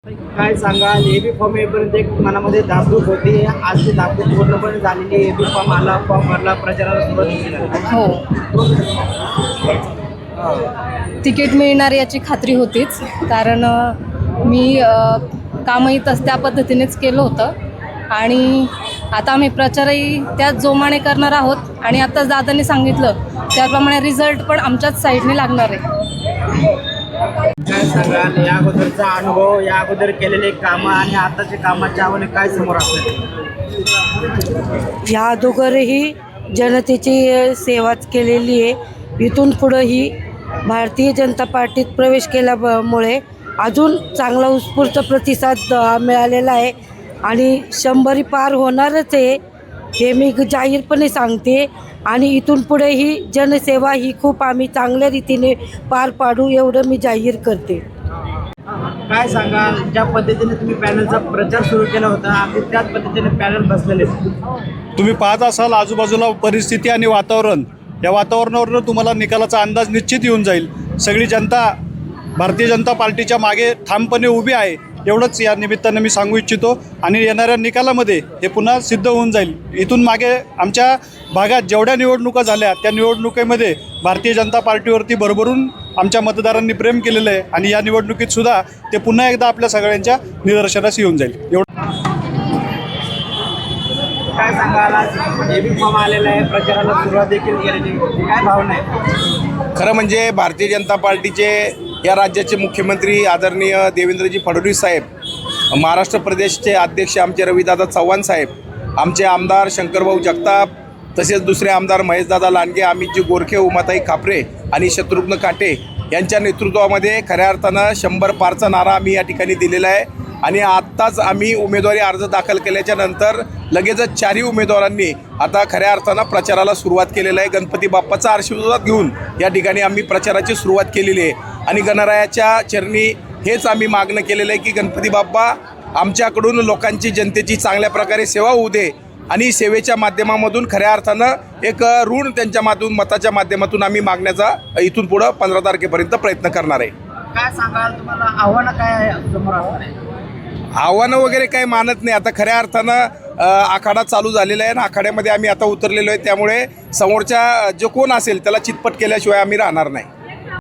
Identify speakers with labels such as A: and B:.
A: काय सांगाल AB form येईपर्यंत एक मनामध्ये धाकधूक होती, आज ती धाकधूक पूर्णपणे झालेली. एबी फॉर्म आला, फॉर्म भरला, प्रचाराला सुरुवात केली.
B: हो, तिकीट मिळणार याची खात्री होतीच, कारण मी कामही त्या पद्धतीनेच केलं होतं आणि आता आम्ही प्रचारही त्याच जोमाने करणार आहोत आणि आता दादांनी सांगितलं त्याप्रमाणे रिझल्ट पण आमच्याच साईडने लागणार आहे.
A: काय सांगाल या अगोदरचा अनुभव, या अगोदर केलेले कामं आणि आताच्या कामाच्या आव्हाने काय समोर असतात?
C: या अगोदरही जनतेची सेवाच केलेली आहे. इथून पुढंही भारतीय जनता पार्टीत प्रवेश केल्यामुळे अजून चांगला उत्स्फूर्त प्रतिसाद मिळालेला आहे आणि 100 पार होणारच आहे हे मी जाहीरपणे सांगते. आणि इथून पुढे ही जनसेवा ही खूप आम्ही चांगल्या रीतीने पार पाडू एवढं मी जाहीर करते.
A: काय सांगाल ज्या पद्धतीने तुम्ही पॅनलचा प्रचार सुरू केला होता, अगदी त्याच पद्धतीने पॅनल बसलेले.
D: तुम्ही पाहत असाल आजूबाजूला परिस्थिती आणि वातावरण, या वातावरणावरून तुम्हाला निकालाचा अंदाज निश्चित येऊन जाईल. सगळी जनता भारतीय जनता पार्टीच्या मागे ठामपणे उभी आहे, एवढंच या निमित्तानं मी सांगू इच्छितो. आणि येणाऱ्या निकालामध्ये हे पुन्हा सिद्ध होऊन जाईल. इथून मागे आमच्या भागात जेवढ्या निवडणुका झाल्या त्या निवडणुकीमध्ये भारतीय जनता पार्टीवरती भरभरून आमच्या मतदारांनी प्रेम केलेलं आहे आणि या निवडणुकीत सुद्धा ते पुन्हा एकदा आपल्या सगळ्यांच्या निदर्शनास येऊन जाईल.
A: काय सांगाल आज एबी फॉर्म आलेला आहे, प्रचाराला सुरुवात देखील केलेली, काय भावना आहे?
E: खरं म्हणजे भारतीय जनता पार्टीचे या राज्याचे मुख्यमंत्री आदरणीय देवेंद्रजी फडणवीस साहेब, महाराष्ट्र प्रदेशचे अध्यक्ष आमचे रविदादा चव्हाण साहेब, आमचे आमदार शंकरभाऊ जगताप, तसेच दुसरे आमदार महेशदादा लांडगे, अमितजी गोरखे, उमाताई खापरे आणि शत्रुघ्न काटे यांच्या नेतृत्वामध्ये खऱ्या अर्थानं 100 पारचा नारा आम्ही या ठिकाणी दिलेला आहे. आणि आत्ताच आम्ही उमेदवारी अर्ज दाखल केल्याच्या नंतर लगेचच 4ही उमेदवारांनी आता खऱ्या अर्थानं प्रचाराला सुरुवात केलेला आहे. गणपती बाप्पाचा आशीर्वाद घेऊन या ठिकाणी आम्ही प्रचाराची सुरुवात केलेली आहे आणि गणरायाच्या चरणी हेच आम्ही मागणं केलेलं आहे की गणपती बाप्पा आमच्याकडून लोकांची, जनतेची चांगल्या प्रकारे सेवा होऊ दे आणि सेवेच्या माध्यमामधून खऱ्या अर्थानं एक ऋण त्यांच्या मताच्या माध्यमातून आम्ही मागण्याचा इथून पुढं 15 तारखेपर्यंत प्रयत्न करणार आहे.
A: काय सांगाल तुम्हाला आव्हानं काय आहे समोर असणार आहे?
E: आव्हानं वगैरे काही मानत नाही. आता खऱ्या अर्थानं आखाडा चालू झालेला आहे आणि आखाड्यामध्ये आम्ही आता उतरलेलो आहे, त्यामुळे समोरच्या जो कोण असेल त्याला चितपट केल्याशिवाय आम्ही राहणार नाही.